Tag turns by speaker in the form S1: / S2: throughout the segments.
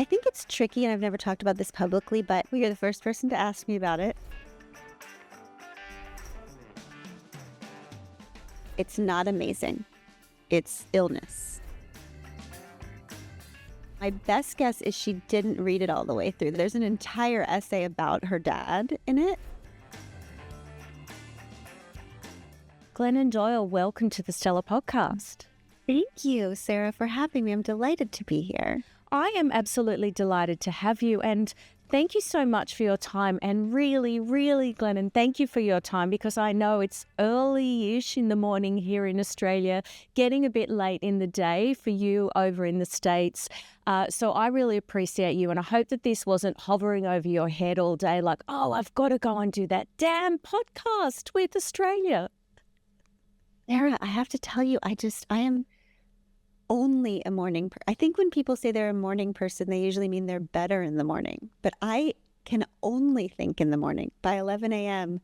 S1: I think it's tricky, and I've never talked about this publicly, but you're the first person to ask me about it. It's not amazing. It's illness. My best guess is she didn't read it all the way through. There's an entire essay about her dad in it.
S2: Glennon Doyle, welcome to the Stellar Podcast.
S1: Thank you, Sarah, for having me. I'm delighted to be here.
S2: I am absolutely delighted to have you, and thank you so much for your time. And really, Glennon, thank you for your time, because I know it's early-ish in the morning here in Australia, getting a bit late in the day for you over in the States. So I really appreciate you, and I hope that this wasn't hovering over your head all day like, oh, I've got to go and do that damn podcast with Australia.
S1: Sarah, I have to tell you, I am only a morning person. I think when people say they're a morning person, they usually mean they're better in the morning. But I can only think in the morning. By 11 a.m.,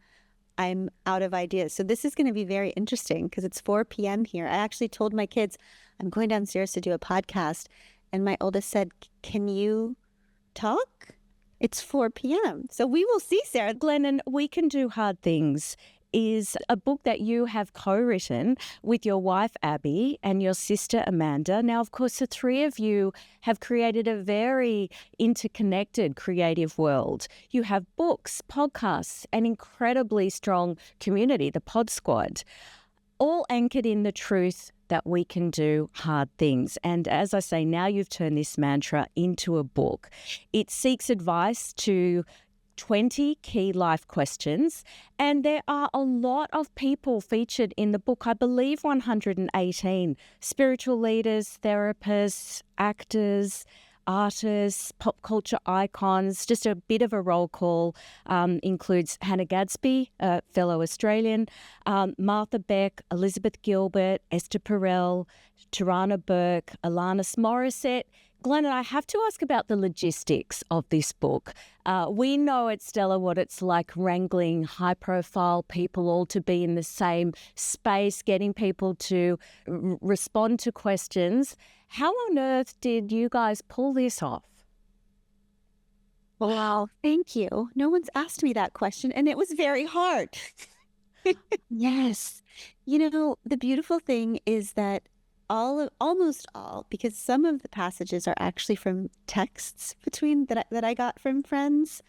S1: I'm out of ideas. So this is going to be very interesting because it's 4 p.m. here. I actually told my kids, I'm going downstairs to do a podcast. And my oldest said, can you talk? It's 4 p.m. So we will see, Sarah.
S2: Glennon, We Can Do Hard Things is a book that you have co-written with your wife, Abby, and your sister, Amanda. Now, of course, the three of you have created a very interconnected creative world. You have books, podcasts, an incredibly strong community, the Pod Squad, all anchored in the truth that we can do hard things. And as I say, now you've turned this mantra into a book. It seeks advice to 20 key life questions, and there are a lot of people featured in the book. I believe 118 spiritual leaders, therapists, actors, artists, pop culture icons. Just a bit of a roll call. Includes Hannah Gadsby, a fellow Australian, Martha Beck, Elizabeth Gilbert, Esther Perel, Tarana Burke, Alanis Morissette. Glennon, I have to ask about the logistics of this book. We know at Stella what it's like wrangling high-profile people all to be in the same space, getting people to respond to questions. How on earth did you guys pull this off?
S1: Wow, thank you. No one's asked me that question, and it was very hard. Yes. The beautiful thing is that almost all, because some of the passages are actually from texts that I got from friends,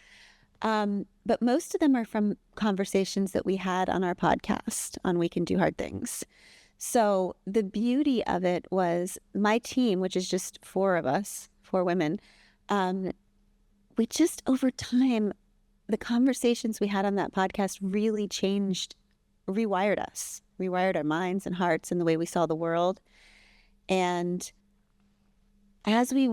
S1: but most of them are from conversations that we had on our podcast on We Can Do Hard Things. So the beauty of it was my team, which is just 4 of us, 4 women, we just over time, the conversations we had on that podcast really rewired us, rewired our minds and hearts and the way we saw the world. And as we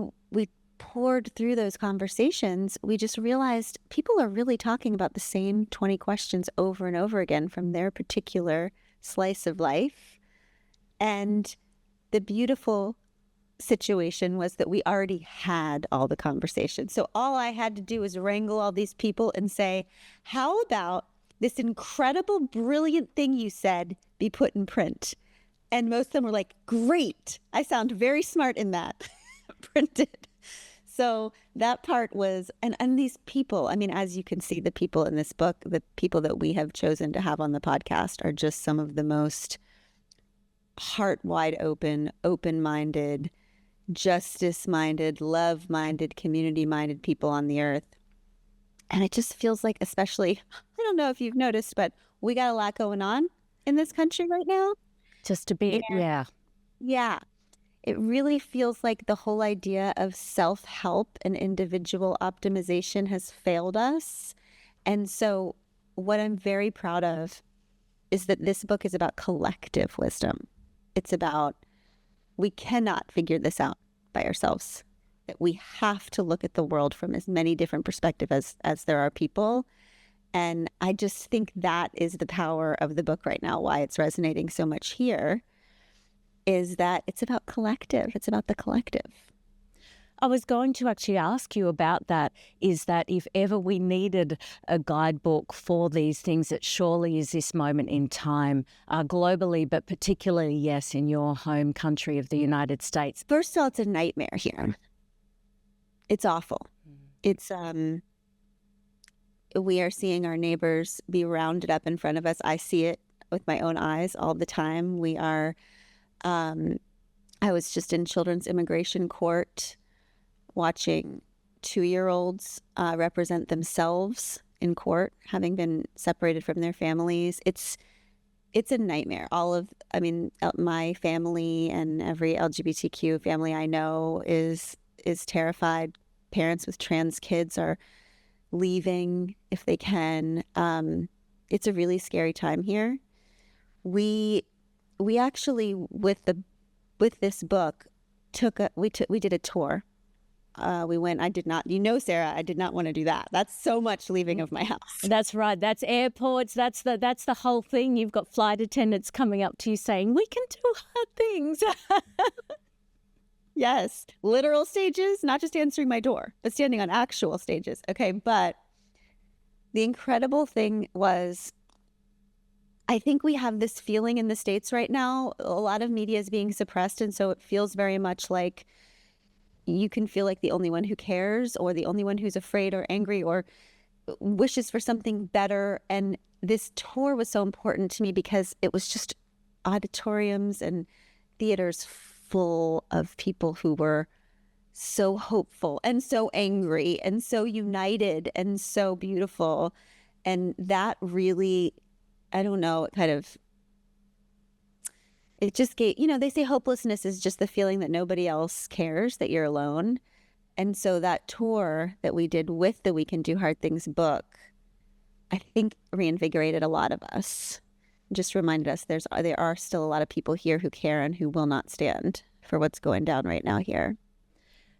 S1: poured through those conversations, we just realized people are really talking about the same 20 questions over and over again from their particular slice of life. And the beautiful situation was that we already had all the conversations. So all I had to do was wrangle all these people and say, how about this incredible, brilliant thing you said be put in print? And most of them were like, great, I sound very smart in that, printed. So that part was, and these people, I mean, as you can see, the people in this book, the people that we have chosen to have on the podcast are just some of the most heart wide open, open-minded, justice-minded, love-minded, community-minded people on the earth. And it just feels like, especially, I don't know if you've noticed, but we got a lot going on in this country right now.
S2: Just a bit, yeah.
S1: Yeah. It really feels like the whole idea of self-help and individual optimization has failed us. And so what I'm very proud of is that this book is about collective wisdom. It's about, we cannot figure this out by ourselves, that we have to look at the world from as many different perspectives as there are people. And I just think that is the power of the book right now, why it's resonating so much here, is that it's about collective. It's about the collective.
S2: I was going to actually ask you about that, is that if ever we needed a guidebook for these things, it surely is this moment in time, globally, but particularly, yes, in your home country of the United States.
S1: First of all, it's a nightmare here. It's awful. It's we are seeing our neighbors be rounded up in front of us. I see it with my own eyes all the time. We are um I was just in children's immigration court watching 2-year-olds represent themselves in court, having been separated from their families. It's a nightmare. My family and every LGBTQ family I know is terrified. Parents with trans kids are leaving if they can. It's a really scary time here. We we actually with this book we did a tour. We went. I did not. Sarah, I did not want to do that. That's so much leaving of my house.
S2: That's right. That's airports. That's the whole thing. You've got flight attendants coming up to you saying, "We can do hard things."
S1: Yes, literal stages, not just answering my door, but standing on actual stages. Okay, but the incredible thing was, I think we have this feeling in the States right now. A lot of media is being suppressed, and so it feels very much like you can feel like the only one who cares, or the only one who's afraid or angry or wishes for something better. And this tour was so important to me because it was just auditoriums and theaters full of people who were so hopeful and so angry and so united and so beautiful. And that really, I don't know, it just gave, they say hopelessness is just the feeling that nobody else cares, that you're alone. And so that tour that we did with the We Can Do Hard Things book, I think reinvigorated a lot of us. Just reminded us there are still a lot of people here who care and who will not stand for what's going down right now here.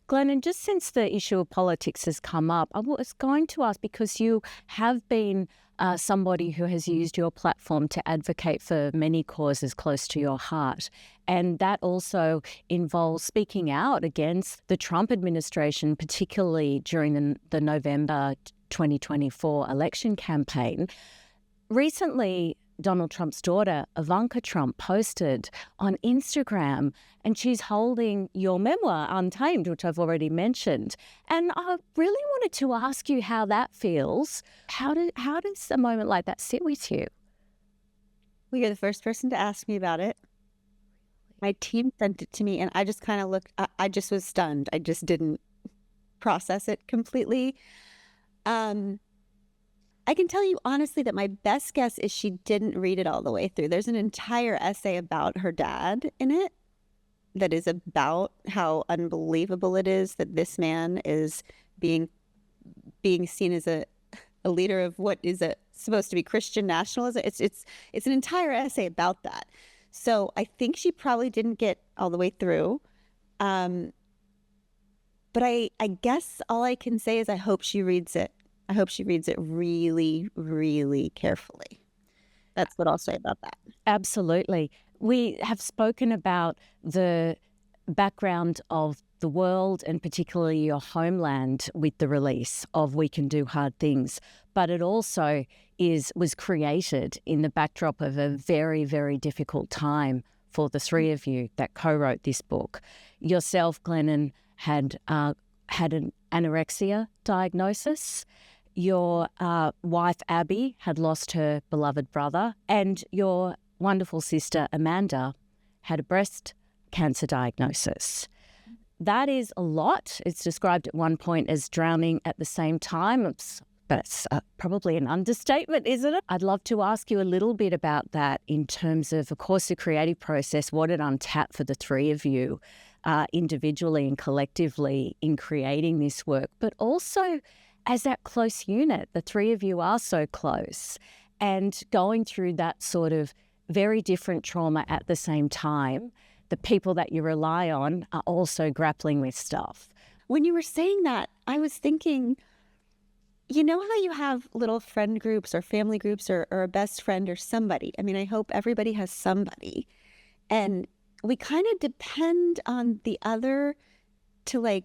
S2: Glennon, just since the issue of politics has come up, I was going to ask, because you have been somebody who has used your platform to advocate for many causes close to your heart. And that also involves speaking out against the Trump administration, particularly during the November 2024 election campaign. Recently, Donald Trump's daughter, Ivanka Trump, posted on Instagram, and she's holding your memoir, Untamed, which I've already mentioned. And I really wanted to ask you how that feels. How does a moment like that sit with you?
S1: Well, you're the first person to ask me about it. My team sent it to me, and I just kind of looked. I just was stunned. I just didn't process it completely. I can tell you honestly that my best guess is she didn't read it all the way through. There's an entire essay about her dad in it that is about how unbelievable it is that this man is being seen as a leader of what is supposed to be Christian nationalism. It's an entire essay about that. So I think she probably didn't get all the way through. But I guess all I can say is I hope she reads it. I hope she reads it really, really carefully. That's what I'll say about that.
S2: Absolutely. We have spoken about the background of the world and particularly your homeland with the release of We Can Do Hard Things, but it also was created in the backdrop of a very, very difficult time for the three of you that co-wrote this book. Yourself, Glennon, had an anorexia diagnosis. Your wife, Abby, had lost her beloved brother, and your wonderful sister, Amanda, had a breast cancer diagnosis. That is a lot. It's described at one point as drowning at the same time. That's probably an understatement, isn't it? I'd love to ask you a little bit about that in terms of course, the creative process, what it untapped for the three of you individually and collectively in creating this work, but also as that close unit. The three of you are so close, and going through that sort of very different trauma at the same time. The people that you rely on are also grappling with stuff.
S1: When you were saying that, I was thinking, you know how you have little friend groups or family groups or a best friend or somebody? I mean, I hope everybody has somebody. And we kind of depend on the other to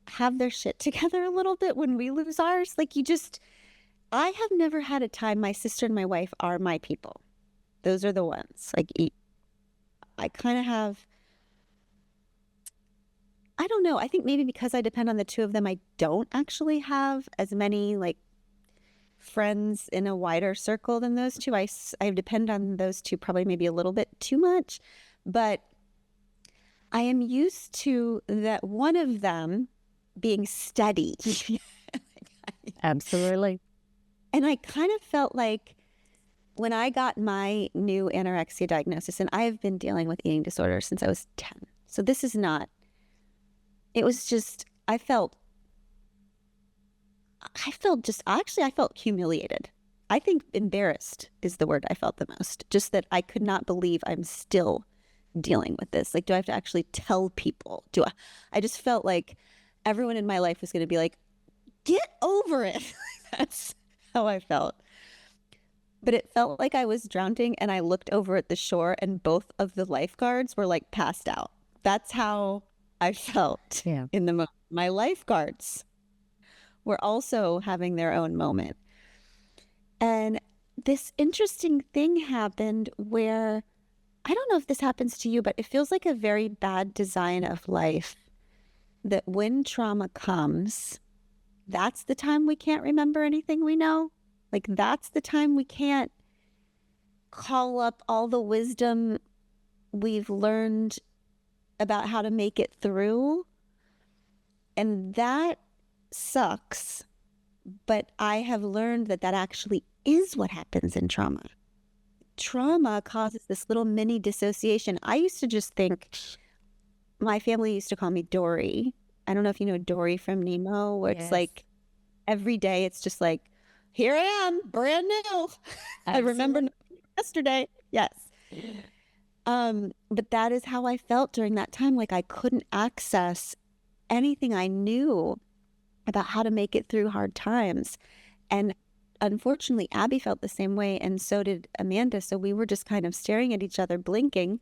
S1: have their shit together a little bit when we lose ours. I have never had a time. My sister and my wife are my people. Those are the ones. I kind of have, I don't know. I think maybe because I depend on the two of them, I don't actually have as many like friends in a wider circle than those two. I depend on those two probably maybe a little bit too much, but I am used to that one of them being steady.
S2: Absolutely.
S1: And I kind of felt like when I got my new anorexia diagnosis, and I have been dealing with eating disorders since I was 10. So this is not, it was just, I felt humiliated. I think embarrassed is the word I felt the most. Just that I could not believe I'm still dealing with this. Like, do I have to actually tell people? I just felt like everyone in my life was going to be like, get over it. That's how I felt. But it felt like I was drowning and I looked over at the shore and both of the lifeguards were like passed out. That's how I felt in the moment. My lifeguards were also having their own moment. And this interesting thing happened where, I don't know if this happens to you, but it feels like a very bad design of life that when trauma comes, that's the time we can't remember anything we know. Like, that's the time we can't call up all the wisdom we've learned about how to make it through. And that sucks. But I have learned that that actually is what happens in trauma. Trauma causes this little mini dissociation. I used to just think, my family used to call me Dory. I don't know if you know Dory from Nemo, where it's like every day it's just like, here I am, brand new. I remember yesterday. Yes. But that is how I felt during that time. Like, I couldn't access anything I knew about how to make it through hard times. And unfortunately, Abby felt the same way, and so did Amanda. So we were just kind of staring at each other, blinking.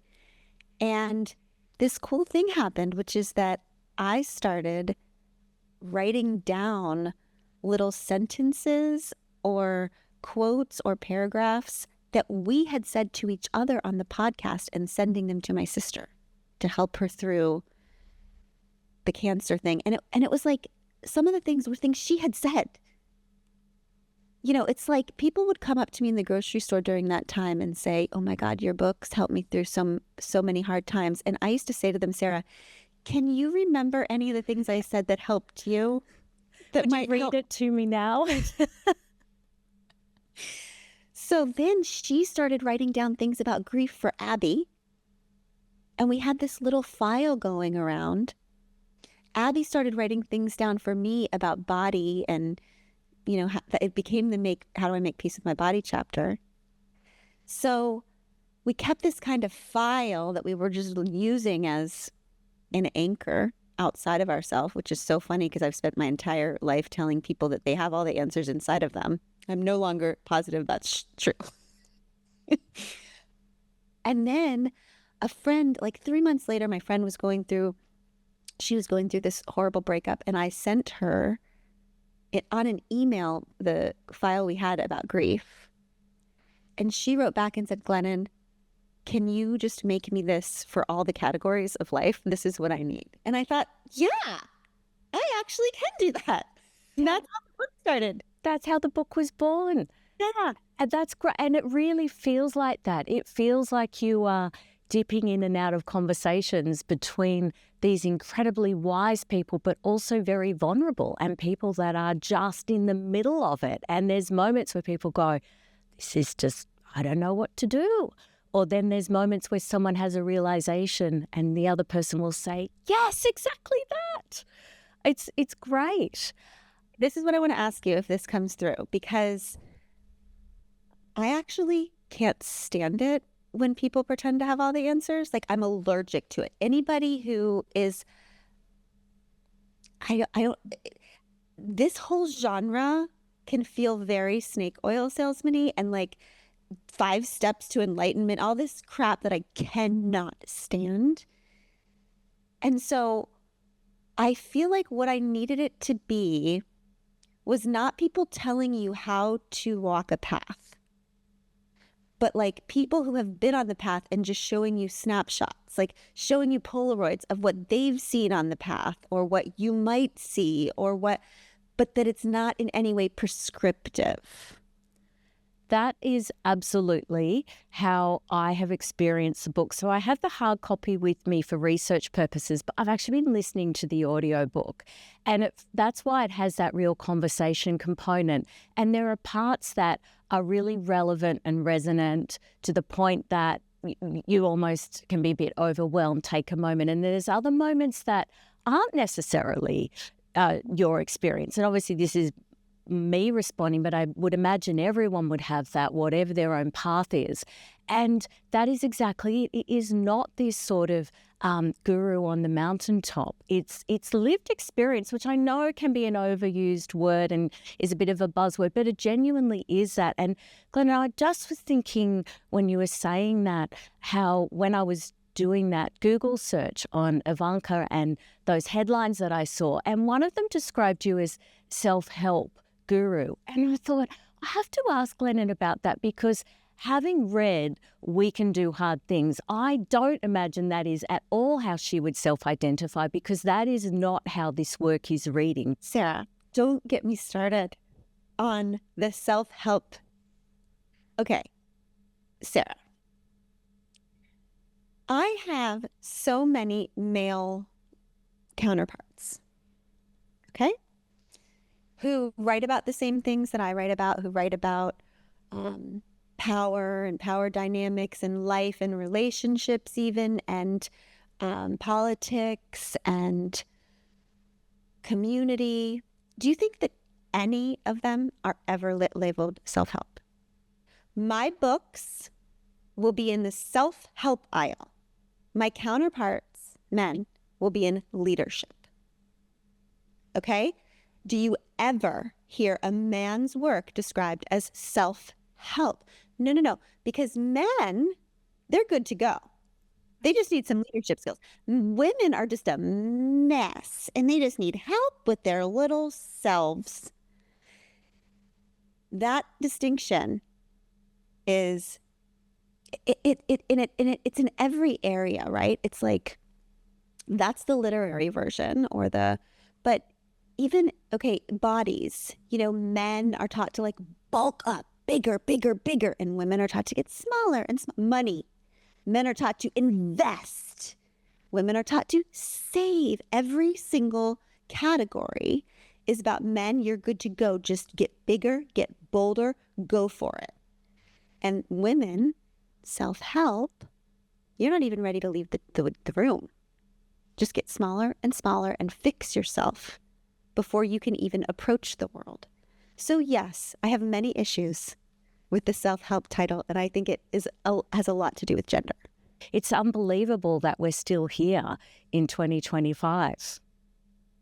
S1: And this cool thing happened, which is that I started writing down little sentences or quotes or paragraphs that we had said to each other on the podcast and sending them to my sister to help her through the cancer thing. And it was like, some of the things were things she had said. You know, it's like people would come up to me in the grocery store during that time and say, oh my God, your books helped me through so many hard times. And I used to say to them, Sarrah, can you remember any of the things I said that helped you? That
S2: Would
S1: might
S2: you read it to me now?
S1: So then she started writing down things about grief for Abby. And we had this little file going around. Abby started writing things down for me about body, and, you know, it became the how do I make peace with my body chapter. So we kept this kind of file that we were just using as an anchor outside of ourselves, which is so funny because I've spent my entire life telling people that they have all the answers inside of them. I'm no longer positive that's true. And then a friend, like 3 months later, my friend was going through this horrible breakup, and I sent her on an email the file we had about grief. And she wrote back and said, Glennon, can you just make me this for all the categories of life? This is what I need. And I thought, yeah, I actually can do that. And that's how the book started.
S2: That's how the book was born.
S1: Yeah.
S2: And that's great. And it really feels like that. It feels like you are dipping in and out of conversations between these incredibly wise people, but also very vulnerable, and people that are just in the middle of it. And there's moments where people go, this is just, I don't know what to do. Or then there's moments where someone has a realization and the other person will say, yes, exactly that. It's great.
S1: This is what I want to ask you if this comes through, because I actually can't stand it when people pretend to have all the answers. Like, I'm allergic to it. Anybody who is, I don't, this whole genre can feel very snake oil salesman-y and like 5 steps to enlightenment, all this crap that I cannot stand. And so I feel like what I needed it to be was not people telling you how to walk a path, but like people who have been on the path and just showing you snapshots, like showing you Polaroids of what they've seen on the path or what you might see or what, but that it's not in any way prescriptive.
S2: That is absolutely how I have experienced the book. So I have the hard copy with me for research purposes, but I've actually been listening to the audiobook. And that's why it has that real conversation component. And there are parts that are really relevant and resonant to the point that you almost can be a bit overwhelmed, take a moment. And there's other moments that aren't necessarily your experience. And obviously this is me responding, but I would imagine everyone would have that, whatever their own path is. And that is exactly it. It is not this sort of guru on the mountaintop. It's lived experience, which I know can be an overused word and is a bit of a buzzword, but it genuinely is that. And Glenn, I just was thinking when you were saying that, how when I was doing that Google search on Ivanka and those headlines that I saw, and one of them described you as self-help guru. And I thought, I have to ask Glennon about that, because having read We Can Do Hard Things, I don't imagine that is at all how she would self-identify, because that is not how this work is reading.
S1: Sarah, don't get me started on the self-help. Okay, Sarah, I have so many male counterparts, okay, who write about the same things that I write about, who write about power and power dynamics and life and relationships even, and politics and community. Do you think that any of them are ever labeled self-help? My books will be in the self-help aisle. My counterparts, men, will be in leadership. Okay? Do you ever hear a man's work described as self-help? No. Because men, they're good to go. They just need some leadership skills. Women are just a mess, and they just need help with their little selves. That distinction is it's in every area, right? It's like, that's the literary version but even, okay, bodies, men are taught to like bulk up, bigger, and women are taught to get smaller and money. Men are taught to invest. Women are taught to save. Every single category is about men. You're good to go. Just get bigger, get bolder, go for it. And women, self-help, you're not even ready to leave the room. Just get smaller and smaller and fix yourself before you can even approach the world. So yes, I have many issues with the self-help title, and I think it has a lot to do with gender.
S2: It's unbelievable that we're still here in 2025.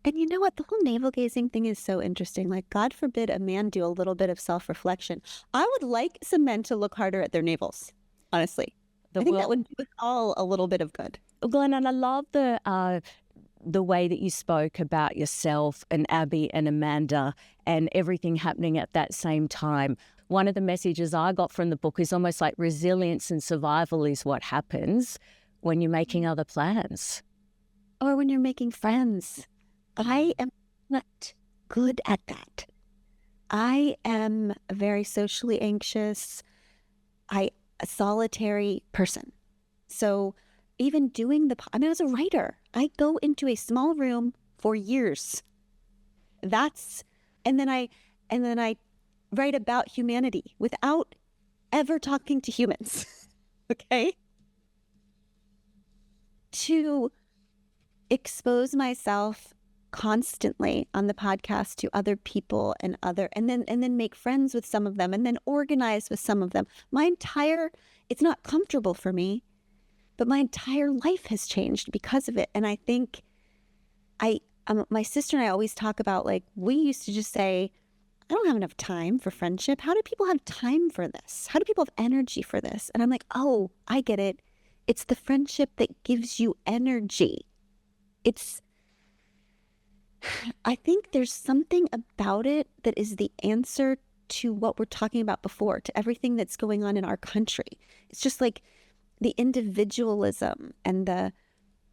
S1: And you know what? The whole navel-gazing thing is so interesting. Like, God forbid a man do a little bit of self-reflection. I would like some men to look harder at their navels, honestly. I think that would do us all a little bit of good.
S2: Glenn, and I love the way that you spoke about yourself and Abby and Amanda and everything happening at that same time. One of the messages I got from the book is almost like resilience and survival is what happens when you're making other plans.
S1: Or when you're making friends. I am not good at that. I am a very socially anxious, a solitary person. So even doing as a writer, I go into a small room for years. And then I write about humanity without ever talking to humans. Okay? To expose myself constantly on the podcast to other people and then make friends with some of them and then organize with some of them. It's not comfortable for me, but my entire life has changed because of it. And I think my sister and I always talk about, like, we used to just say, I don't have enough time for friendship. How do people have time for this? How do people have energy for this? And I'm like, oh, I get it. It's the friendship that gives you energy. I think there's something about it that is the answer to what we're talking about before, to everything that's going on in our country. It's just like the individualism and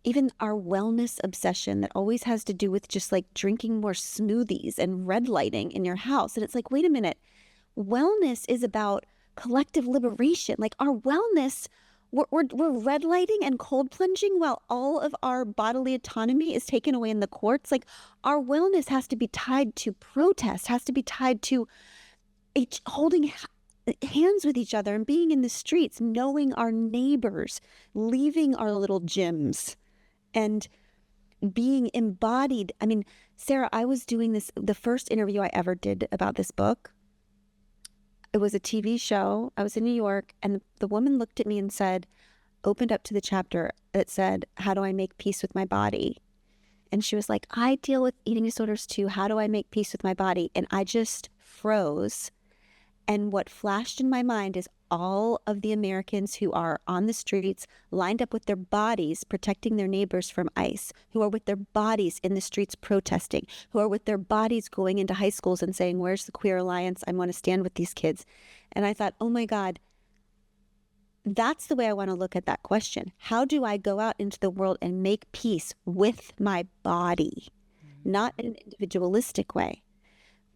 S1: even our wellness obsession that always has to do with just like drinking more smoothies and red lighting in your house. And it's like, wait a minute, wellness is about collective liberation. Like our wellness, we're red lighting and cold plunging while all of our bodily autonomy is taken away in the courts. Like our wellness has to be tied to protest, has to be tied to holding hands with each other and being in the streets, knowing our neighbors, leaving our little gyms and being embodied. I mean, Sarah, I was doing this, the first interview I ever did about this book. It was a TV show. I was in New York, and the woman looked at me and said, opened up to the chapter that said, how do I make peace with my body? And she was like, I deal with eating disorders too. How do I make peace with my body? And I just froze. And what flashed in my mind is all of the Americans who are on the streets, lined up with their bodies, protecting their neighbors from ICE, who are with their bodies in the streets protesting, who are with their bodies going into high schools and saying, where's the Queer Alliance? I want to stand with these kids. And I thought, oh my God, that's the way I want to look at that question. How do I go out into the world and make peace with my body? Not in an individualistic way,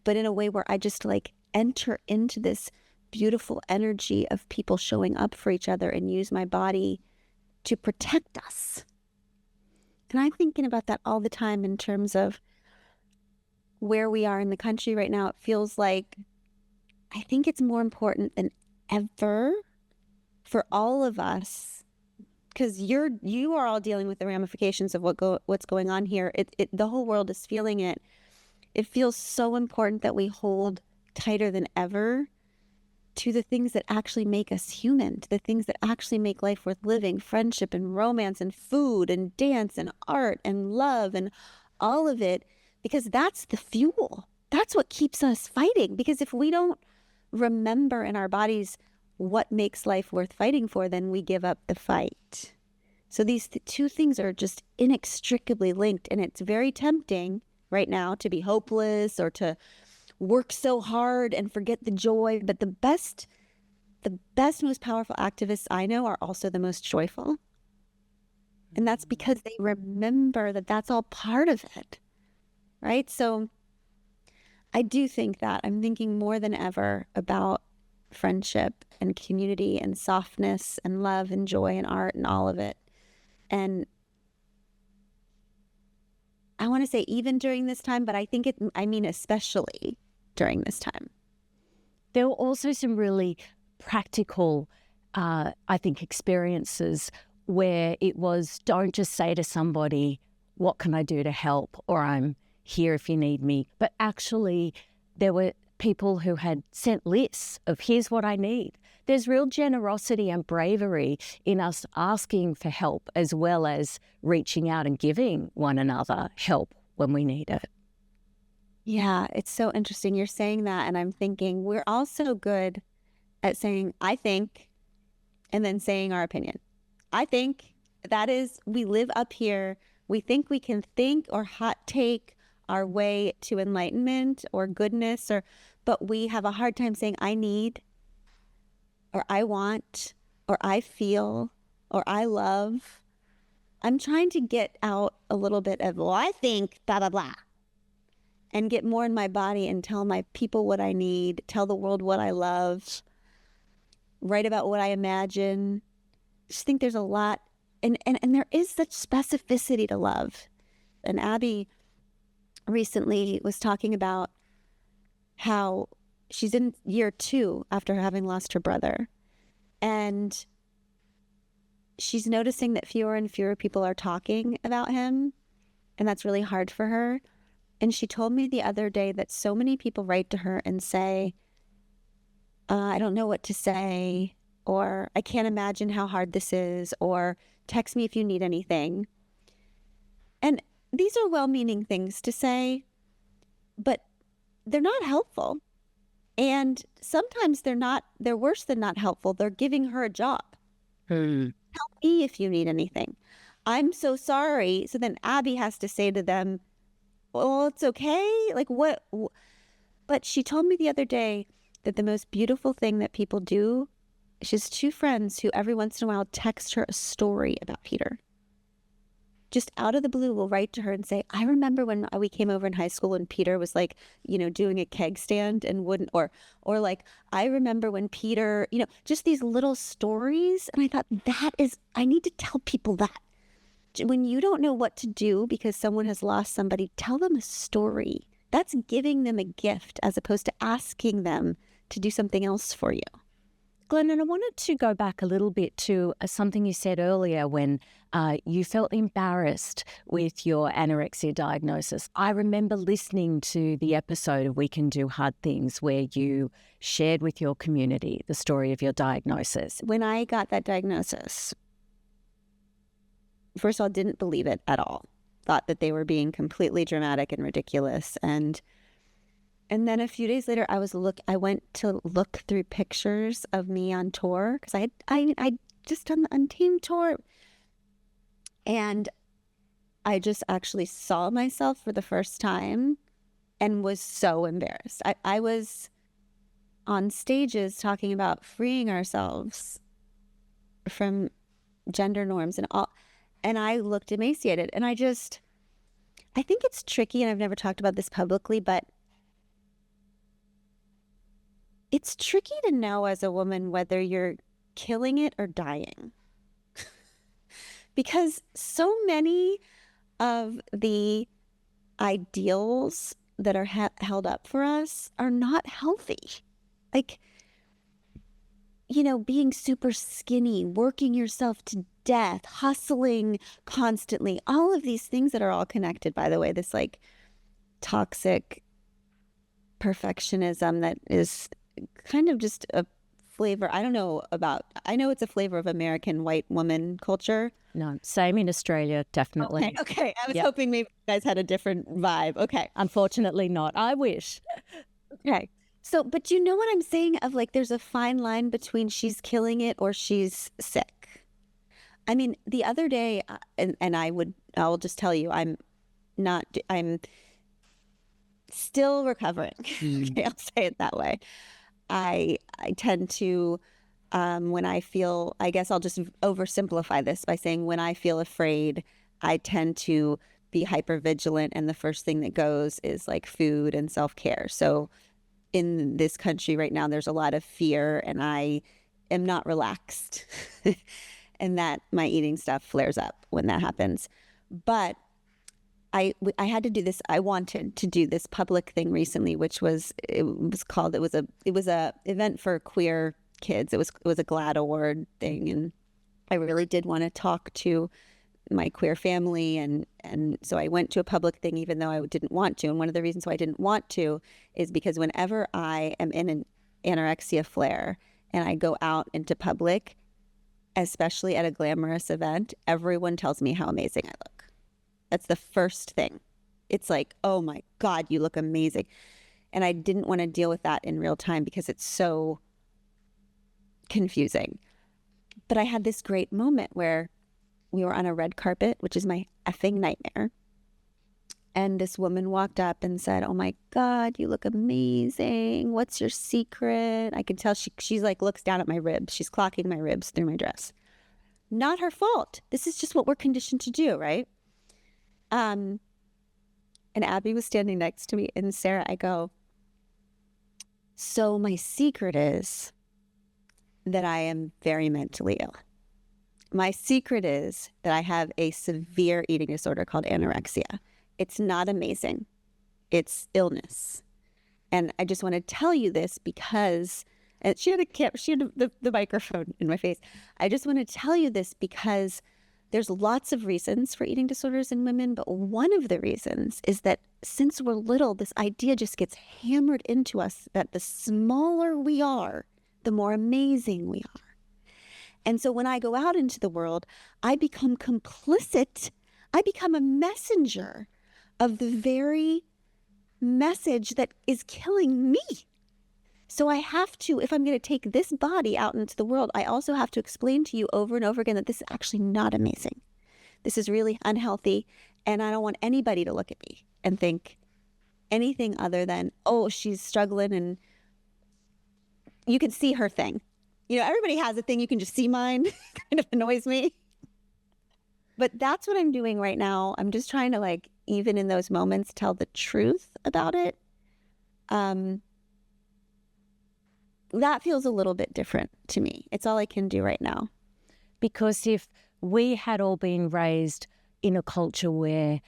S1: but in a way where I just like enter into this beautiful energy of people showing up for each other and use my body to protect us. And I'm thinking about that all the time in terms of where we are in the country right now. It feels like I think it's more important than ever for all of us, because you are all dealing with the ramifications of what's going on here. The whole world is feeling it. It feels so important that we hold tighter than ever to the things that actually make us human, to the things that actually make life worth living, friendship and romance and food and dance and art and love and all of it, because that's the fuel. That's what keeps us fighting. Because if we don't remember in our bodies what makes life worth fighting for, then we give up the fight. So these two things are just inextricably linked, and it's very tempting right now to be hopeless or to work so hard and forget the joy. But the best, most powerful activists I know are also the most joyful. And that's because they remember that that's all part of it, right? So I do think that I'm thinking more than ever about friendship and community and softness and love and joy and art and all of it. And I want to say even during this time, but I mean especially during this time.
S2: There were also some really practical, I think, experiences where it was, don't just say to somebody, what can I do to help? Or I'm here if you need me. But actually, there were people who had sent lists of here's what I need. There's real generosity and bravery in us asking for help as well as reaching out and giving one another help when we need it.
S1: Yeah, it's so interesting you're saying that. And I'm thinking we're all so good at saying, I think, and then saying our opinion. I think we live up here. We think we can think or hot take our way to enlightenment or goodness, but we have a hard time saying, I need, or I want, or I feel, or I love. I'm trying to get out a little bit of, well, I think, blah, blah, blah, and get more in my body and tell my people what I need, tell the world what I love, write about what I imagine. Just think there's a lot, and there is such specificity to love. And Abby recently was talking about how she's in year 2 after having lost her brother. And she's noticing that fewer and fewer people are talking about him. And that's really hard for her. And she told me the other day that so many people write to her and say, I don't know what to say, or I can't imagine how hard this is, or text me if you need anything. And these are well-meaning things to say, but they're not helpful. And sometimes they're worse than not helpful. They're giving her a job. Help me if you need anything. I'm so sorry. So then Abby has to say to them, well, it's okay. Like what? But she told me the other day, that the most beautiful thing that people do, she has two friends who every once in a while text her a story about Peter. Just out of the blue will write to her and say, I remember when we came over in high school and Peter was like, doing a keg stand and wouldn't, or like, I remember when Peter, just these little stories. And I thought I need to tell people that. When you don't know what to do because someone has lost somebody, tell them a story. That's giving them a gift as opposed to asking them to do something else for you.
S2: Glennon, I wanted to go back a little bit to something you said earlier when you felt embarrassed with your anorexia diagnosis. I remember listening to the episode of We Can Do Hard Things where you shared with your community the story of your diagnosis.
S1: When I got that diagnosis, first of all, didn't believe it at all. Thought that they were being completely dramatic and ridiculous. And then a few days later, I went to look through pictures of me on tour because I just done the Untamed tour, and I just actually saw myself for the first time and was so embarrassed. I was on stages talking about freeing ourselves from gender norms and all, and I looked emaciated, and I think it's tricky, and I've never talked about this publicly, but it's tricky to know as a woman whether you're killing it or dying. Because so many of the ideals that are held up for us are not healthy. Like, being super skinny, working yourself to death, hustling constantly, all of these things that are all connected, by the way, this like toxic perfectionism that is kind of just a flavor. I know it's a flavor of American white woman culture.
S2: No, same in Australia, definitely.
S1: Okay. I was hoping maybe you guys had a different vibe. Okay.
S2: Unfortunately not. I wish.
S1: Okay. So, but you know what I'm saying of like, there's a fine line between she's killing it or she's sick. I mean, the other day, and I'll just tell you, I'm still recovering. Okay, I'll say it that way. I tend to, when I feel, I guess I'll just oversimplify this by saying when I feel afraid, I tend to be hyper vigilant. And the first thing that goes is like food and self-care. So in this country right now, there's a lot of fear and I am not relaxed and that my eating stuff flares up when that happens. But I had to do this. I wanted to do this public thing recently, which was it was a event for queer kids. It was a GLAAD award thing, and I really did want to talk to my queer family, and so I went to a public thing even though I didn't want to. And one of the reasons why I didn't want to is because whenever I am in an anorexia flare and I go out into public, especially at a glamorous event, everyone tells me how amazing I look. That's the first thing. It's like, oh my God, you look amazing. And I didn't want to deal with that in real time because it's so confusing. But I had this great moment where we were on a red carpet, which is my effing nightmare. And this woman walked up and said, oh my God, you look amazing. What's your secret? I can tell she's like looks down at my ribs. She's clocking my ribs through my dress. Not her fault. This is just what we're conditioned to do, right? And Abby was standing next to me, and Sarah, I go, so my secret is that I am very mentally ill. My secret is that I have a severe eating disorder called anorexia. It's not amazing. It's illness. And I just want to tell you this because, and she had the microphone in my face. I just want to tell you this because there's lots of reasons for eating disorders in women, but one of the reasons is that since we're little, this idea just gets hammered into us that the smaller we are, the more amazing we are. And so when I go out into the world, I become complicit. I become a messenger of the very message that is killing me. So I have to, if I'm going to take this body out into the world, I also have to explain to you over and over again that this is actually not amazing. This is really unhealthy. And I don't want anybody to look at me and think anything other than, oh, she's struggling and you could see her thing. Everybody has a thing. You can just see mine. Kind of annoys me. But that's what I'm doing right now. I'm just trying to, like, even in those moments, tell the truth about it. That feels a little bit different to me. It's all I can do right now.
S2: Because if we had all been raised in a culture where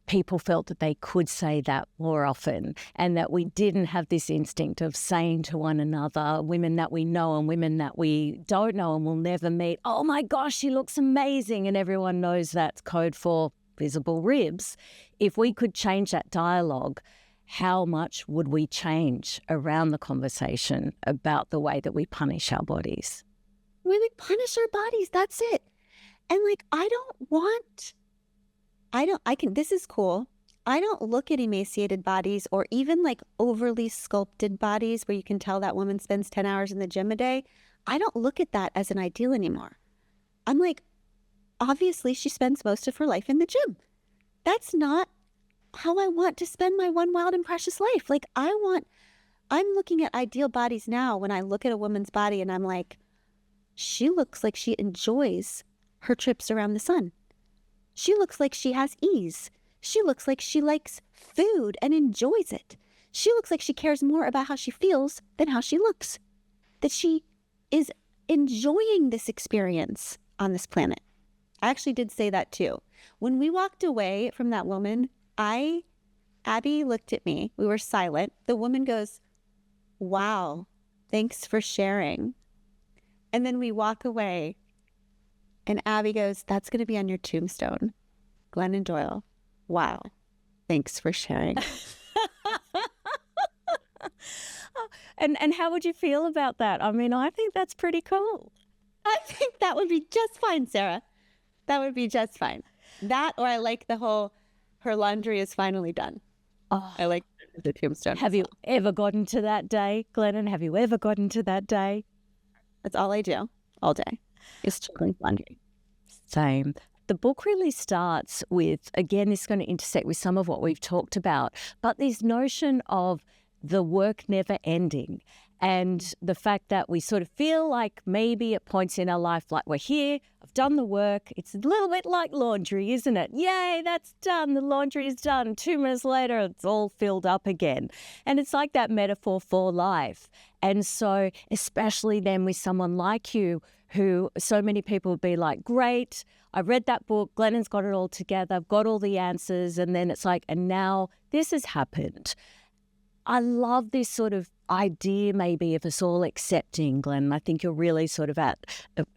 S2: people felt that they could say that more often, and that we didn't have this instinct of saying to one another, women that we know and women that we don't know and will never meet, oh my gosh, she looks amazing, and everyone knows that's code for visible ribs. If we could change that dialogue, how much would we change around the conversation about the way that we punish our bodies?
S1: We punish our bodies. That's it. And like, this is cool. I don't look at emaciated bodies or even like overly sculpted bodies where you can tell that woman spends 10 hours in the gym a day. I don't look at that as an ideal anymore. I'm like, obviously she spends most of her life in the gym. That's not how I want to spend my one wild and precious life. Like I'm looking at ideal bodies now when I look at a woman's body and I'm like, she looks like she enjoys her trips around the sun. She looks like she has ease. She looks like she likes food and enjoys it. She looks like she cares more about how she feels than how she looks. That she is enjoying this experience on this planet. I actually did say that too. When we walked away from that woman, Abby looked at me. We were silent. The woman goes, wow, thanks for sharing. And then we walk away. And Abby goes, that's going to be on your tombstone. Glennon Doyle. Wow. Thanks for sharing.
S2: And how would you feel about that? I mean, I think that's pretty cool.
S1: I think that would be just fine, Sarah. That would be just fine. That, or I like the whole, her laundry is finally done.
S2: Oh,
S1: I like the tombstone.
S2: Have you ever gotten to that day, Glennon? Have you ever gotten to that day?
S1: That's all I do all day. Is chilling laundry.
S2: Same. The book really starts with, again, this is going to intersect with some of what we've talked about, but this notion of the work never ending and the fact that we sort of feel like maybe at points in our life, like we're here, I've done the work. It's a little bit like laundry, isn't it? Yay, that's done. The laundry is done. 2 minutes later, it's all filled up again. And it's like that metaphor for life. And so, especially then with someone like you, who so many people would be like, great, I read that book, Glennon's got it all together, I've got all the answers, and then it's like, and now this has happened. I love this sort of idea maybe of us all accepting, Glenn. I think you're really sort of at,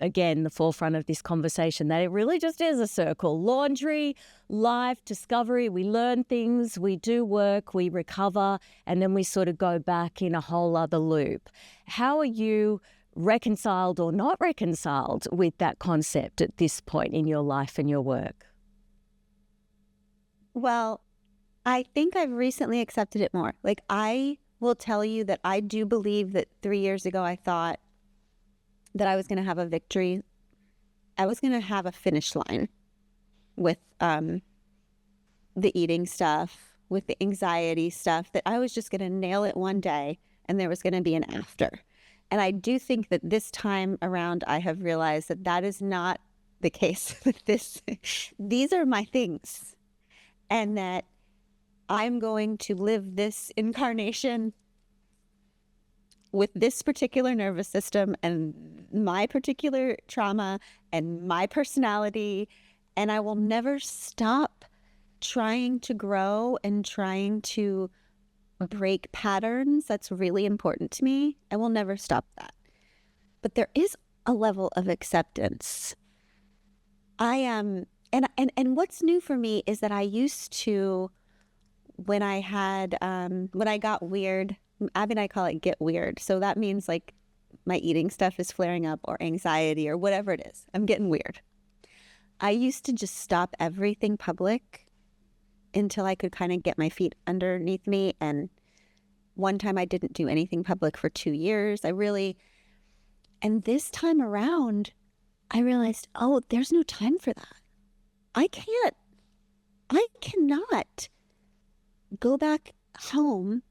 S2: again, the forefront of this conversation, that it really just is a circle. Laundry, life, discovery, we learn things, we do work, we recover, and then we sort of go back in a whole other loop. How are you reconciled or not reconciled with that concept at this point in your life and your work?
S1: Well, I think I've recently accepted it more. Like, I will tell you that I do believe that 3 years ago I thought that I was going to have a victory. I was going to have a finish line with the eating stuff, with the anxiety stuff, that I was just going to nail it one day and there was going to be an after. And I do think that this time around I have realized that that is not the case with this. These are my things. And that I'm going to live this incarnation with this particular nervous system and my particular trauma and my personality. And I will never stop trying to grow and trying to break patterns. That's really important to me. I will never stop that. But there is a level of acceptance. I am, and what's new for me is that I used to, when I got weird, Abby and I call it get weird. So that means like my eating stuff is flaring up or anxiety or whatever it is. I'm getting weird. I used to just stop everything public until I could kind of get my feet underneath me. And one time I didn't do anything public for 2 years. And this time around, I realized, oh, there's no time for that. I cannot go back home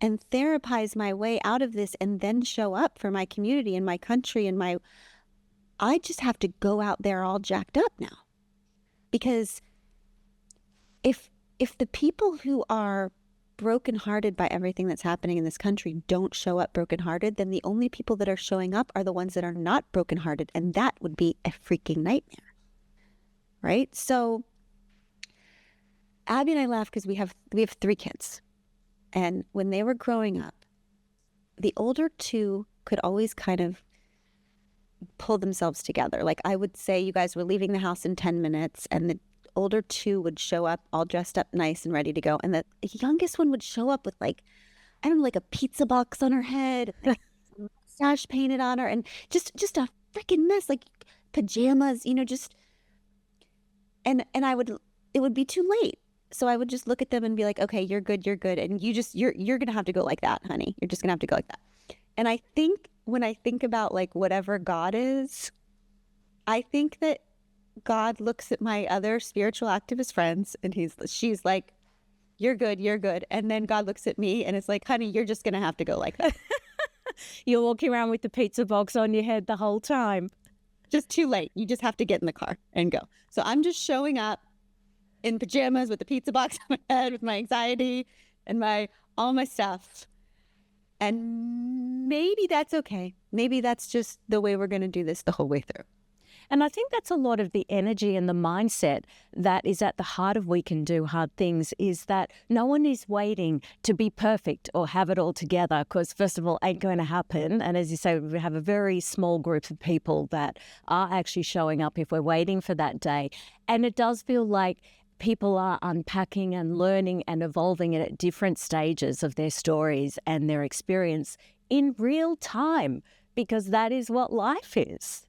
S1: and therapize my way out of this and then show up for my community and my country and I just have to go out there all jacked up now. Because if the people who are brokenhearted by everything that's happening in this country don't show up brokenhearted, then the only people that are showing up are the ones that are not brokenhearted, and that would be a freaking nightmare, right? So Abby and I laugh because we have 3 kids, and when they were growing up, the older 2 could always kind of pull themselves together. Like I would say, you guys were leaving the house in 10 minutes, and the older 2 would show up all dressed up nice and ready to go. And the youngest one would show up with like, I don't know, like a pizza box on her head, like mustache painted on her, and just a freaking mess, like pajamas, just, and it would be too late. So I would just look at them and be like, okay, you're good. And you're going to have to go like that, honey. You're just going to have to go like that. And I think when I think about like whatever God is, I think that God looks at my other spiritual activist friends and she's like, you're good. And then God looks at me and it's like, honey, you're just going to have to go like that.
S2: You're walking around with the pizza box on your head the whole time.
S1: Just too late. You just have to get in the car and go. So I'm just showing up in pajamas with the pizza box on my head with my anxiety and all my stuff. And maybe that's okay. Maybe that's just the way we're going to do this the whole way through.
S2: And I think that's a lot of the energy and the mindset that is at the heart of We Can Do Hard Things, is that no one is waiting to be perfect or have it all together, because first of all, ain't going to happen. And as you say, we have a very small group of people that are actually showing up if we're waiting for that day. And it does feel like people are unpacking and learning and evolving at different stages of their stories and their experience in real time, because that is what life is.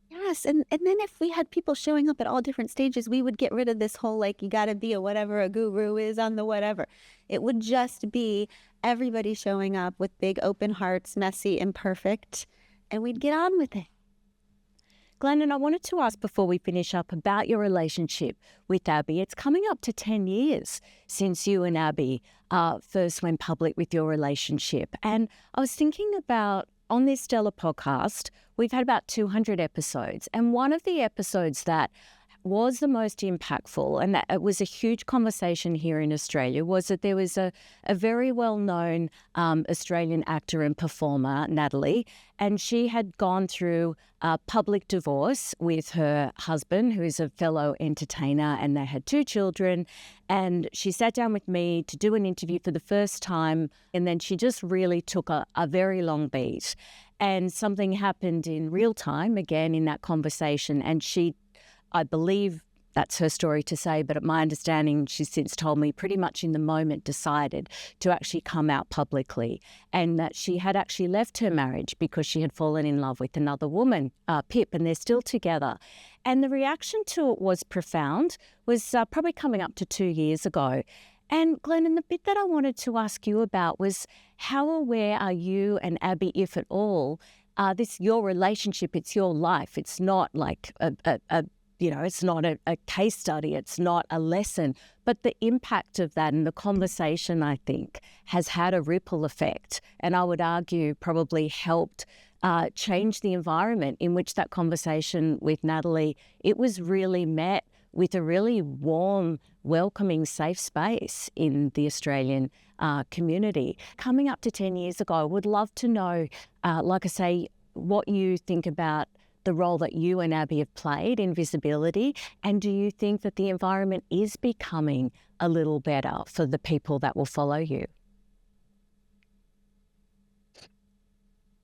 S1: Yes. And then if we had people showing up at all different stages, we would get rid of this whole, like, you got to be a whatever a guru is on the whatever. It would just be everybody showing up with big open hearts, messy, imperfect, and we'd get on with it.
S2: Glennon, I wanted to ask before we finish up about your relationship with Abby. It's coming up to 10 years since you and Abby first went public with your relationship. And I was thinking about, on this Stellar podcast, we've had about 200 episodes. And one of the episodes that was the most impactful, and that it was a huge conversation here in Australia, was that there was a very well-known Australian actor and performer, Natalie, and she had gone through a public divorce with her husband, who's a fellow entertainer, and they had 2 children. And she sat down with me to do an interview for the first time, and then she just really took a very long beat. And something happened in real time, again, in that conversation, and I believe that's her story to say, but at my understanding, she's since told me pretty much in the moment decided to actually come out publicly, and that she had actually left her marriage because she had fallen in love with another woman, Pip, and they're still together. And the reaction to it was profound, was probably coming up to 2 years ago. And Glennon, the bit that I wanted to ask you about was, how aware are you and Abby, if at all, this your relationship, it's your life. It's not like it's not a case study, it's not a lesson, but the impact of that and the conversation, I think, has had a ripple effect, and I would argue probably helped change the environment in which that conversation with Natalie, it was really met with a really warm, welcoming, safe space in the Australian community. Coming up to 10 years ago, I would love to know, like I say, what you think about the role that you and Abby have played in visibility, and do you think that the environment is becoming a little better for the people that will follow you?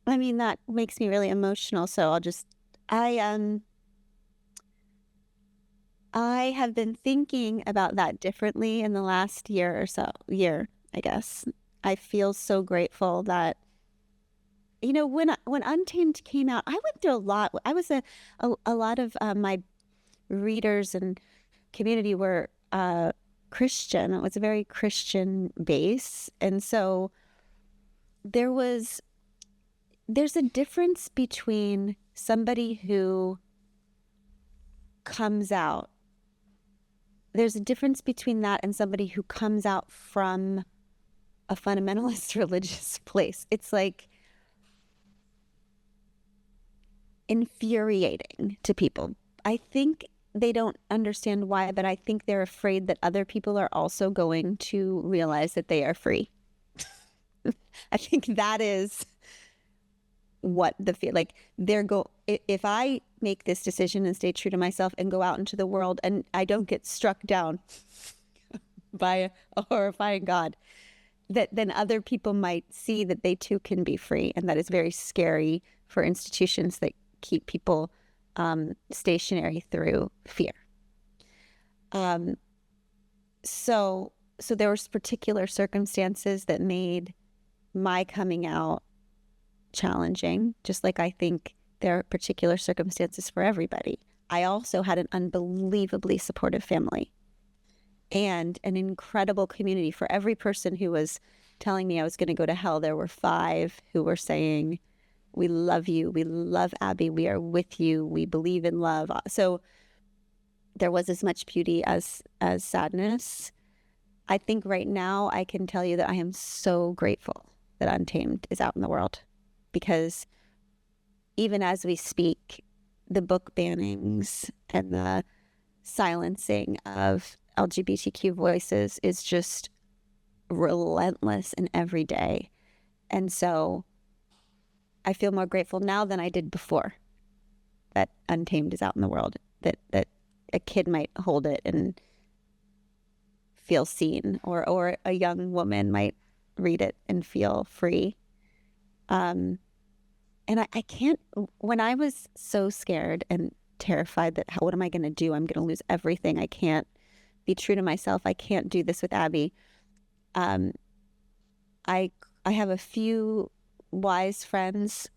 S1: I mean, that makes me really emotional. So I have been thinking about that differently in the last year, I guess. I feel so grateful that, when Untamed came out, I went through a lot. I was a lot of my readers and community were Christian. It was a very Christian base, and so there's a difference between somebody who comes out. There's a difference between that and somebody who comes out from a fundamentalist religious place. It's like infuriating to people. I think they don't understand why, but I think they're afraid that other people are also going to realize that they are free. I think that is what the feel like if I make this decision and stay true to myself and go out into the world and I don't get struck down by a horrifying God, that then other people might see that they too can be free. And that is very scary for institutions that keep people stationary through fear. So there was particular circumstances that made my coming out challenging, just like I think there are particular circumstances for everybody. I also had an unbelievably supportive family and an incredible community. For every person who was telling me I was going to go to hell, there were 5 who were saying, we love you, we love Abby, we are with you, we believe in love. So there was as much beauty as sadness. I think right now I can tell you that I am so grateful that Untamed is out in the world, because even as we speak, the book bannings and the silencing of LGBTQ voices is just relentless and every day. And so I feel more grateful now than I did before that Untamed is out in the world, that a kid might hold it and feel seen, or a young woman might read it and feel free. And I can't, when I was so scared and terrified that what am I going to do? I'm going to lose everything. I can't be true to myself. I can't do this with Abby. I have a few wise friends,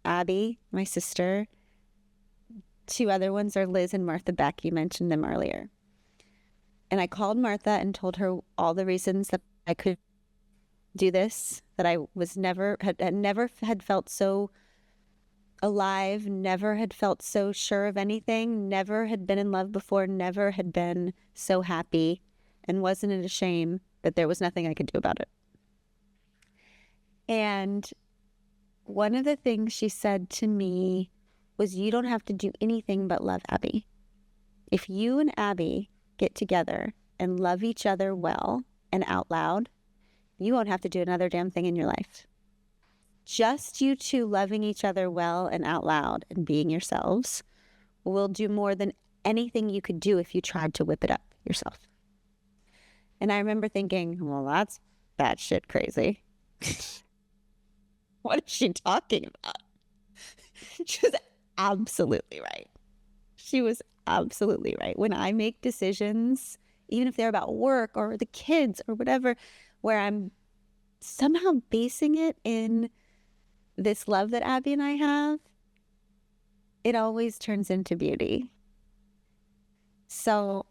S1: Abby, my sister. 2 other ones are Liz and Martha Beck. You mentioned them earlier. And I called Martha and told her all the reasons that I could do this, that I was never had felt so alive, never had felt so sure of anything, never had been in love before, never had been so happy, and wasn't it a shame that there was nothing I could do about it. And one of the things she said to me was, you don't have to do anything but love Abby. If you and Abby get together and love each other well and out loud, you won't have to do another damn thing in your life. Just you two loving each other well and out loud and being yourselves will do more than anything you could do if you tried to whip it up yourself. And I remember thinking, well, that's batshit crazy. What is she talking about? She was absolutely right. She was absolutely right. When I make decisions, even if they're about work or the kids or whatever, where I'm somehow basing it in this love that Abby and I have, it always turns into beauty. So,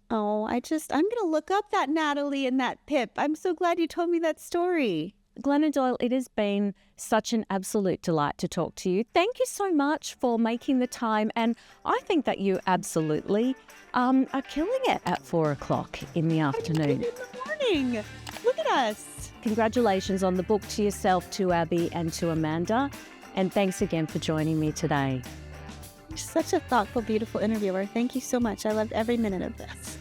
S1: I'm going to look up that Natalie and that Pip. I'm so glad you told me that story.
S2: Glennon Doyle, it has been such an absolute delight to talk to you. Thank you so much for making the time. And I think that you absolutely are killing it at 4 o'clock in the afternoon.
S1: In the morning. Look at us.
S2: Congratulations on the book, to yourself, to Abby, and to Amanda. And thanks again for joining me today.
S1: You're such a thoughtful, beautiful interviewer. Thank you so much. I loved every minute of this.